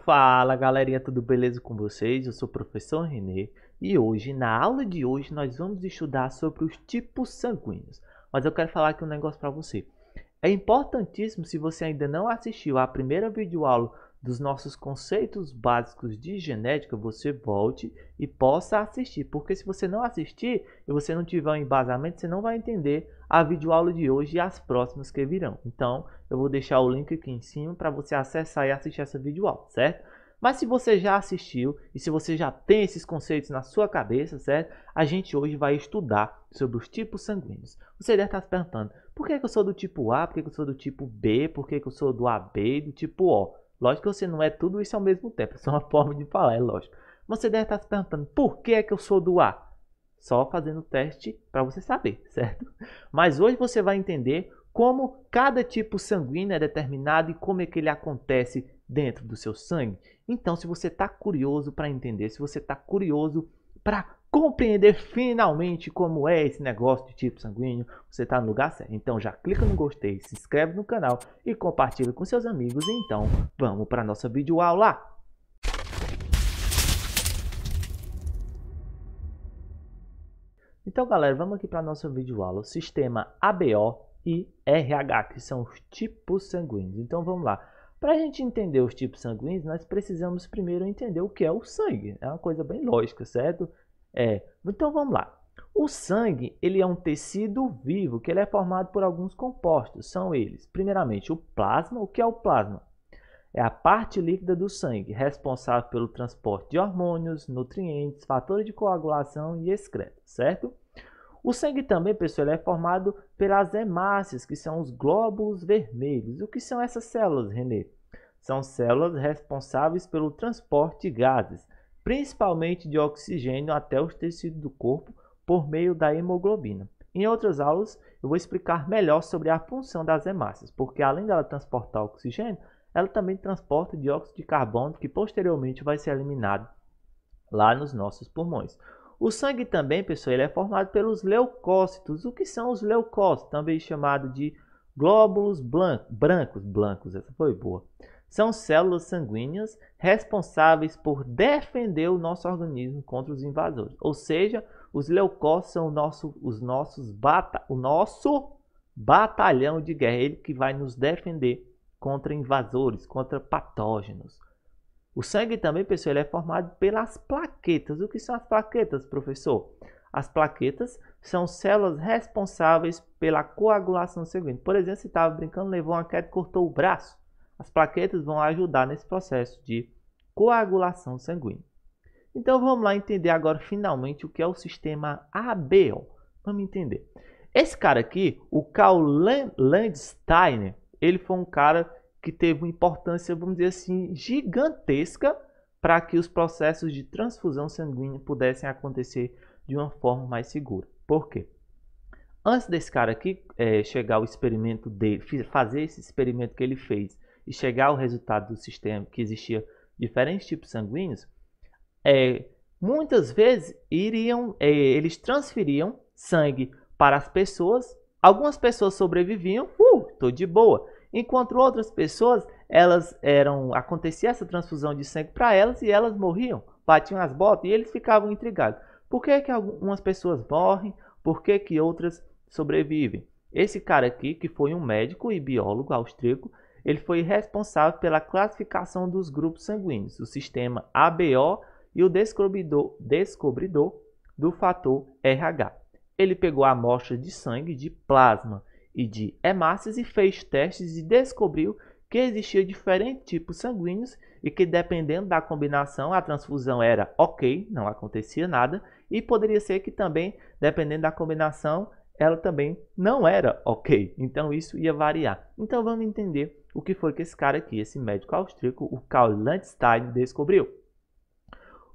Fala galerinha, tudo beleza com vocês? Eu sou o professor Renê e hoje, na aula de hoje, nós vamos estudar sobre os tipos sanguíneos. Mas eu quero falar aqui um negócio para você. É importantíssimo, se você ainda não assistiu à primeira videoaula dos nossos conceitos básicos de genética, você volte e possa assistir. Porque se você não assistir e você não tiver um embasamento, você não vai entender a videoaula de hoje e as próximas que virão. Então, eu vou deixar o link aqui em cima para você acessar e assistir essa videoaula, certo? Mas se você já assistiu e se você já tem esses conceitos na sua cabeça, certo? A gente hoje vai estudar sobre os tipos sanguíneos. Você deve estar se perguntando, por que eu sou do tipo A, por que eu sou do tipo B, por que eu sou do AB e do tipo O? Lógico que você não é tudo isso ao mesmo tempo, é só uma forma de falar, é lógico. Mas você deve estar se perguntando, por que eu sou do A? Só fazendo o teste para você saber, certo? Mas hoje você vai entender como cada tipo sanguíneo é determinado e como é que ele acontece dentro do seu sangue. Então, se você está curioso para entender, se você está curioso para compreender finalmente como é esse negócio de tipo sanguíneo, você está no lugar certo. Então, já clica no gostei, se inscreve no canal e compartilha com seus amigos. Então, vamos para a nossa videoaula. Então, galera, vamos aqui para a nossa videoaula. O sistema ABO e RH, que são os tipos sanguíneos. Então, vamos lá. Para a gente entender os tipos sanguíneos, nós precisamos primeiro entender o que é o sangue. É uma coisa bem lógica, certo? Então, vamos lá. O sangue, ele é um tecido vivo que ele é formado por alguns compostos. São eles, primeiramente, o plasma. O que é o plasma? É a parte líquida do sangue, responsável pelo transporte de hormônios, nutrientes, fatores de coagulação e excretas, certo? O sangue também, pessoal, é formado pelas hemácias, que são os glóbulos vermelhos. O que são essas células, Renê? São células responsáveis pelo transporte de gases, principalmente de oxigênio até os tecidos do corpo por meio da hemoglobina. Em outras aulas, eu vou explicar melhor sobre a função das hemácias, porque além dela transportar oxigênio, ela também transporta dióxido de carbono, que posteriormente vai ser eliminado lá nos nossos pulmões. O sangue também, pessoal, ele é formado pelos leucócitos. O que são os leucócitos? Também chamado de glóbulos brancos, essa foi boa. São células sanguíneas responsáveis por defender o nosso organismo contra os invasores. Ou seja, os leucócitos são o nosso batalhão de guerra, ele que vai nos defender contra invasores, contra patógenos. O sangue também, pessoal, ele é formado pelas plaquetas. O que são as plaquetas, professor? As plaquetas são células responsáveis pela coagulação sanguínea. Por exemplo, se estava brincando, levou uma queda e cortou o braço. As plaquetas vão ajudar nesse processo de coagulação sanguínea. Então, vamos lá entender agora, finalmente, o que é o sistema ABO. Vamos entender. Esse cara aqui, o Carl Landsteiner, ele foi um cara que teve uma importância, vamos dizer assim, gigantesca para que os processos de transfusão sanguínea pudessem acontecer de uma forma mais segura. Por quê? Antes desse cara aqui chegar ao experimento dele, fazer esse experimento que ele fez e chegar ao resultado do sistema, que existia diferentes tipos sanguíneos, muitas vezes eles transferiam sangue para as pessoas. Algumas pessoas sobreviviam, tô de boa. Enquanto outras pessoas, acontecia essa transfusão de sangue para elas e elas morriam, batiam as botas e eles ficavam intrigados. Por que algumas pessoas morrem? Por que outras sobrevivem? Esse cara aqui, que foi um médico e biólogo austríaco, ele foi responsável pela classificação dos grupos sanguíneos, o sistema ABO e o descobridor do fator RH. Ele pegou a amostra de sangue, de plasma e de hemácias e fez testes e descobriu que existia diferentes tipos sanguíneos e que, dependendo da combinação, a transfusão era ok, não acontecia nada, e poderia ser que também, dependendo da combinação, ela também não era ok. Então isso ia variar. Então vamos entender o que foi que esse cara aqui, esse médico austríaco, o Carl Landsteiner, descobriu.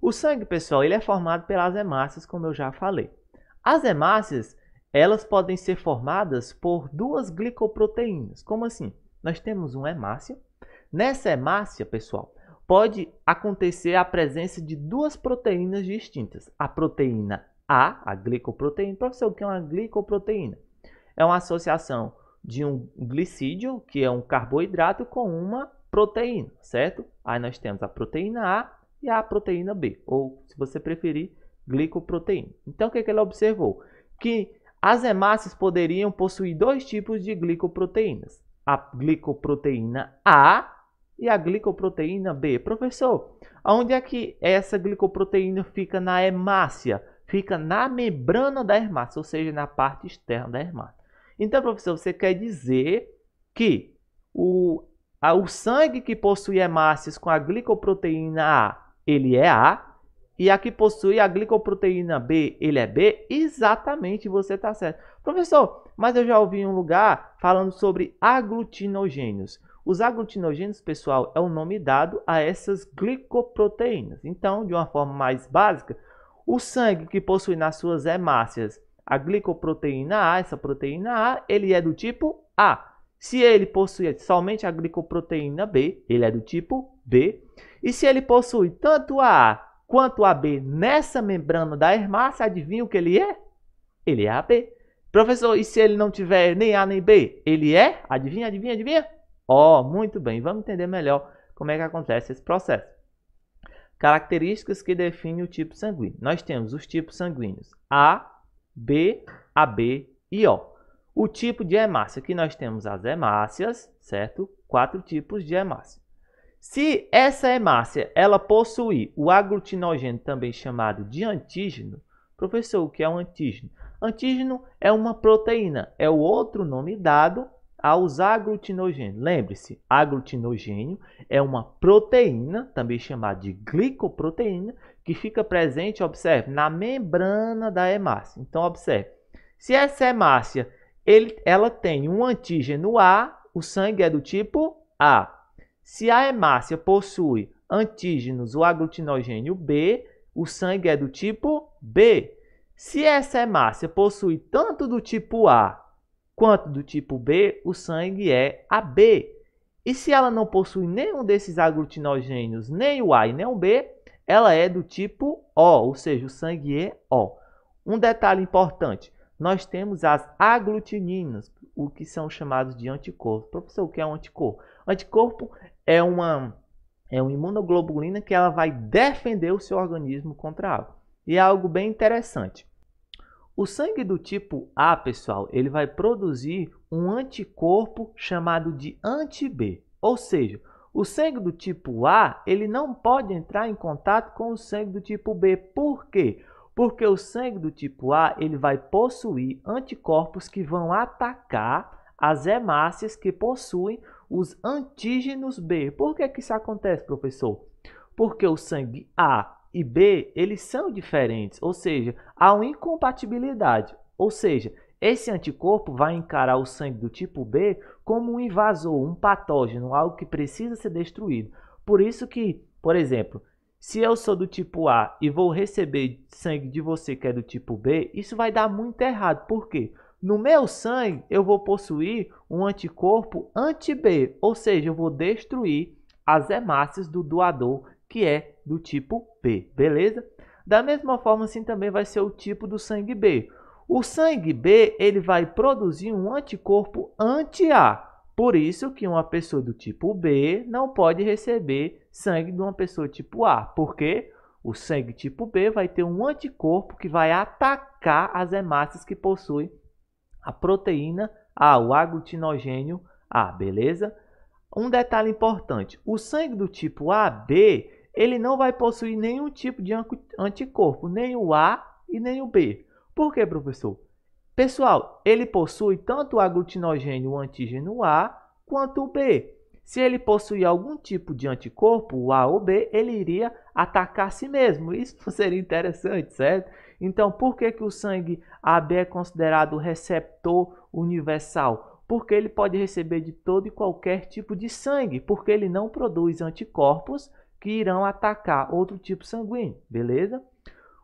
O sangue, pessoal, ele é formado pelas hemácias, como eu já falei. As hemácias, elas podem ser formadas por duas glicoproteínas. Como assim? Nós temos uma hemácia. Nessa hemácia, pessoal, pode acontecer a presença de duas proteínas distintas. A proteína A, a glicoproteína. Professor, o que é uma glicoproteína? É uma associação de um glicídio, que é um carboidrato, com uma proteína, certo? Aí nós temos a proteína A e a proteína B, ou se você preferir, glicoproteína. Então o que ele observou? Que as hemácias poderiam possuir dois tipos de glicoproteínas, a glicoproteína A e a glicoproteína B. Professor, onde é que essa glicoproteína fica na hemácia? Fica na membrana da hemácia, ou seja, na parte externa da hemácia. Então, professor, você quer dizer que o sangue que possui hemácias com a glicoproteína A, ele é A, e a que possui a glicoproteína B, ele é B? Exatamente, você está certo. Professor, mas eu já ouvi em um lugar falando sobre aglutinogênios. Os aglutinogênios, pessoal, é o nome dado a essas glicoproteínas. Então, de uma forma mais básica, o sangue que possui nas suas hemácias a glicoproteína A, essa proteína A, ele é do tipo A. Se ele possui somente a glicoproteína B, ele é do tipo B. E se ele possui tanto a A quanto a B nessa membrana da hemácia, adivinha o que ele é? Ele é AB. Professor, e se ele não tiver nem A nem B, ele é? Adivinha, adivinha, adivinha? Ó, muito bem, vamos entender melhor como é que acontece esse processo. Características que definem o tipo sanguíneo. Nós temos os tipos sanguíneos A, B, AB e O. O tipo de hemácia, aqui nós temos as hemácias, certo? 4 tipos de hemácia. Se essa hemácia ela possuir o aglutinogênio, também chamado de antígeno, professor, o que é um antígeno? Antígeno é uma proteína, é o outro nome dado aos aglutinogênios. Lembre-se, aglutinogênio é uma proteína, também chamada de glicoproteína, que fica presente, observe, na membrana da hemácia. Então, observe, se essa hemácia ela tem um antígeno A, o sangue é do tipo A. Se a hemácia possui antígenos, o aglutinogênio B, o sangue é do tipo B. Se essa hemácia possui tanto do tipo A quanto do tipo B, o sangue é AB. E se ela não possui nenhum desses aglutinogênios, nem o A e nem o B, ela é do tipo O, ou seja, o sangue é O. Um detalhe importante, nós temos as aglutininas, o que são chamados de anticorpos. Professor, o que é um anticorpo? Anticorpo é uma imunoglobulina que ela vai defender o seu organismo contra algo. E é algo bem interessante. O sangue do tipo A, pessoal, ele vai produzir um anticorpo chamado de anti-B. Ou seja, o sangue do tipo A, ele não pode entrar em contato com o sangue do tipo B. Por quê? Porque o sangue do tipo A, ele vai possuir anticorpos que vão atacar as hemácias que possuem os antígenos B. Por que isso acontece, professor? Porque o sangue A e B, eles são diferentes, ou seja, há uma incompatibilidade. Ou seja, esse anticorpo vai encarar o sangue do tipo B como um invasor, um patógeno, algo que precisa ser destruído. Por isso que, por exemplo, se eu sou do tipo A e vou receber sangue de você que é do tipo B, isso vai dar muito errado. Por quê? No meu sangue, eu vou possuir um anticorpo anti-B, ou seja, eu vou destruir as hemácias do doador, que é do tipo B, beleza? Da mesma forma, assim também vai ser o tipo do sangue B. O sangue B, ele vai produzir um anticorpo anti-A. Por isso que uma pessoa do tipo B não pode receber sangue de uma pessoa tipo A. Porque o sangue tipo B vai ter um anticorpo que vai atacar as hemácias que possuem a proteína A, o aglutinogênio A, beleza? Um detalhe importante, o sangue do tipo AB, ele não vai possuir nenhum tipo de anticorpo, nem o A e nem o B. Por quê, professor? Pessoal, ele possui tanto o aglutinogênio, o antígeno A, quanto o B. Se ele possuir algum tipo de anticorpo, o A ou B, ele iria atacar a si mesmo. Isso seria interessante, certo? Então, por que o sangue AB é considerado o receptor universal? Porque ele pode receber de todo e qualquer tipo de sangue, porque ele não produz anticorpos que irão atacar outro tipo sanguíneo, beleza?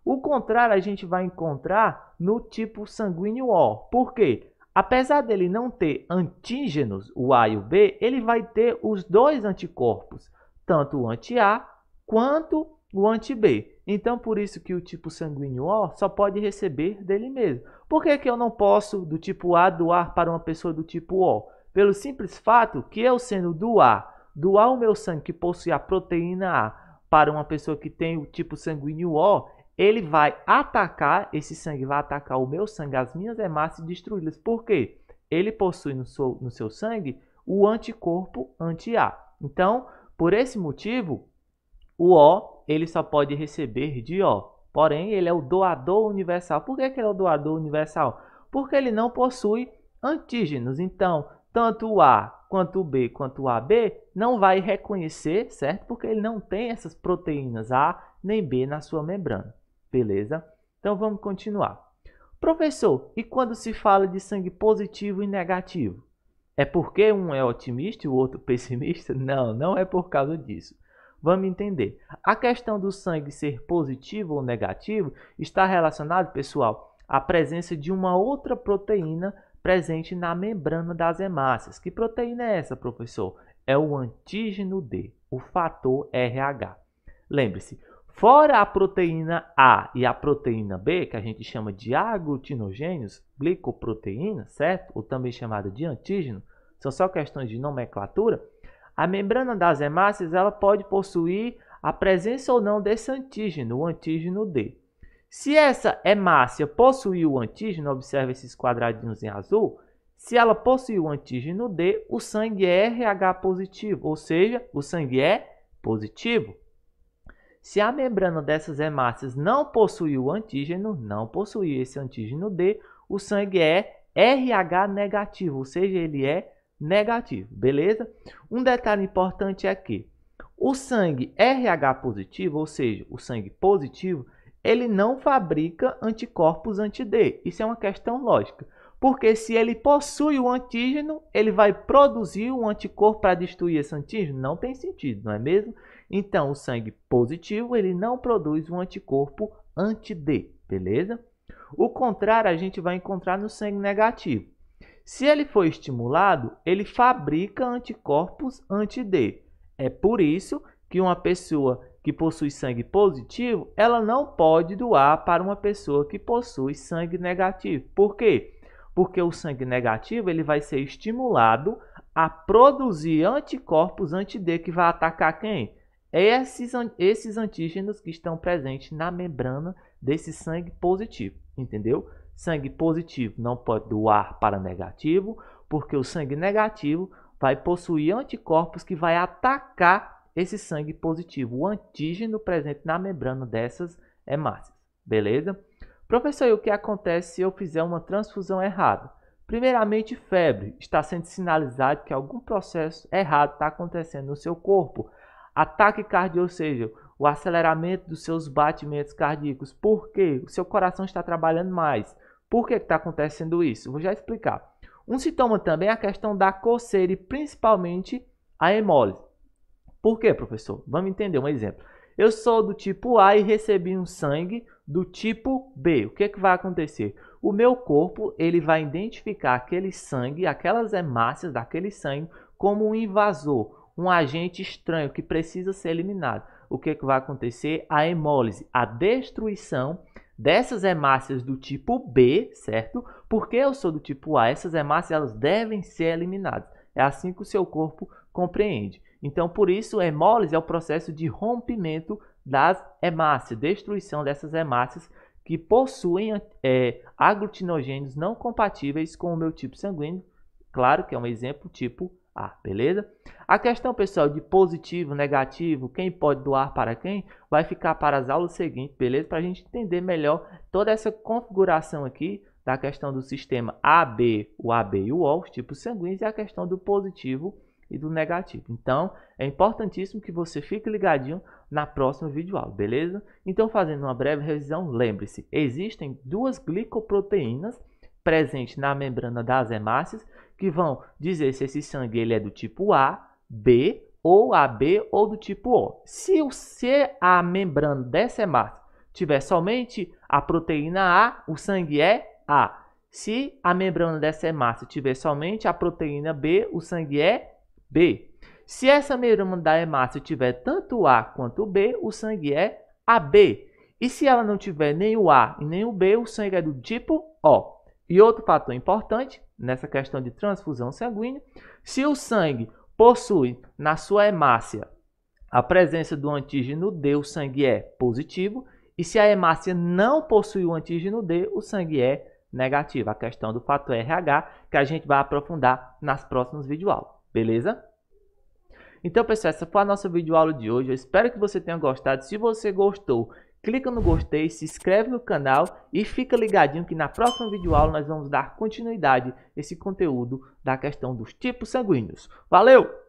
O contrário a gente vai encontrar no tipo sanguíneo O. Por quê? Apesar dele não ter antígenos, o A e o B, ele vai ter os dois anticorpos, tanto o anti-A quanto o anti-B. Então, por isso que o tipo sanguíneo O só pode receber dele mesmo. Por que eu não posso, do tipo A, doar para uma pessoa do tipo O? Pelo simples fato que eu, sendo do A, doar o meu sangue que possui a proteína A para uma pessoa que tem o tipo sanguíneo O, ele vai atacar, esse sangue vai atacar o meu sangue, as minhas hemácias e destruí-las. Por quê? Ele possui no seu sangue o anticorpo anti-A. Então, por esse motivo, o O ele só pode receber de O. Porém, ele é o doador universal. Por que ele é o doador universal? Porque ele não possui antígenos. Então, tanto o A quanto o B quanto o AB não vai reconhecer, certo? Porque ele não tem essas proteínas A nem B na sua membrana. Beleza? Então, vamos continuar. Professor, e quando se fala de sangue positivo e negativo? É porque um é otimista e o outro pessimista? Não, não é por causa disso. Vamos entender. A questão do sangue ser positivo ou negativo está relacionado, pessoal, à presença de uma outra proteína presente na membrana das hemácias. Que proteína é essa, professor? É o antígeno D, o fator RH. Lembre-se, fora a proteína A e a proteína B, que a gente chama de aglutinogênios, glicoproteína, certo? Ou também chamada de antígeno, são só questões de nomenclatura. A membrana das hemácias ela pode possuir a presença ou não desse antígeno, o antígeno D. Se essa hemácia possuir o antígeno, observe esses quadradinhos em azul, se ela possuir o antígeno D, o sangue é RH positivo, ou seja, o sangue é positivo. Se a membrana dessas hemácias não possuir o antígeno, não possuir esse antígeno D, o sangue é RH negativo, ou seja, ele é negativo, beleza? Um detalhe importante é que o sangue RH positivo, ou seja, o sangue positivo, ele não fabrica anticorpos anti-D. Isso é uma questão lógica, porque se ele possui o antígeno, ele vai produzir um anticorpo para destruir esse antígeno? Não tem sentido, não é mesmo? Então, o sangue positivo, ele não produz um anticorpo anti-D, beleza? O contrário a gente vai encontrar no sangue negativo. Se ele for estimulado, ele fabrica anticorpos anti-D. É por isso que uma pessoa que possui sangue positivo, ela não pode doar para uma pessoa que possui sangue negativo. Por quê? Porque o sangue negativo ele vai ser estimulado a produzir anticorpos anti-D que vai atacar quem? Esses antígenos que estão presentes na membrana desse sangue positivo, entendeu? Sangue positivo não pode doar para negativo, porque o sangue negativo vai possuir anticorpos que vai atacar esse sangue positivo, o antígeno presente na membrana dessas hemácias, beleza? Professor, e o que acontece se eu fizer uma transfusão errada? Primeiramente, febre. Está sendo sinalizado que algum processo errado está acontecendo no seu corpo. Ataque cardíaco, ou seja, o aceleramento dos seus batimentos cardíacos. Por quê? O seu coração está trabalhando mais. Por que está acontecendo isso? Vou já explicar. Um sintoma também é a questão da coceira e principalmente a hemólise. Por quê, professor? Vamos entender um exemplo. Eu sou do tipo A e recebi um sangue do tipo B. O que vai acontecer? O meu corpo ele vai identificar aquele sangue, aquelas hemácias daquele sangue como um invasor, um agente estranho que precisa ser eliminado. O que vai acontecer? A hemólise, a destruição dessas hemácias do tipo B, certo? Porque eu sou do tipo A, essas hemácias elas devem ser eliminadas. É assim que o seu corpo compreende. Então, por isso, a hemólise é o processo de rompimento das hemácias, destruição dessas hemácias que possuem aglutinogênios não compatíveis com o meu tipo sanguíneo. Claro que é um exemplo tipo A, beleza? A questão, pessoal, de positivo, negativo, quem pode doar para quem, vai ficar para as aulas seguintes, beleza? Para a gente entender melhor toda essa configuração aqui da questão do sistema AB, o AB e o O, os tipos sanguíneos, e a questão do positivo e do negativo. Então, é importantíssimo que você fique ligadinho na próxima videoaula, beleza? Então, fazendo uma breve revisão, lembre-se, existem duas glicoproteínas presentes na membrana das hemácias que vão dizer se esse sangue ele é do tipo A, B ou AB ou do tipo O. Se a membrana dessa hemácia tiver somente a proteína A, o sangue é A. Se a membrana dessa hemácia tiver somente a proteína B, o sangue é B. Se essa membrana da hemácia tiver tanto A quanto B, o sangue é AB. E se ela não tiver nem o A e nem o B, o sangue é do tipo O. E outro fator importante nessa questão de transfusão sanguínea, se o sangue possui na sua hemácia a presença do antígeno D, o sangue é positivo, e se a hemácia não possui o antígeno D, o sangue é negativo. A questão do fator RH que a gente vai aprofundar nas próximas videoaulas, beleza? Então, pessoal, essa foi a nossa videoaula de hoje. Eu espero que você tenha gostado. Se você gostou, clica no gostei, se inscreve no canal e fica ligadinho que na próxima videoaula nós vamos dar continuidade a esse conteúdo da questão dos tipos sanguíneos. Valeu!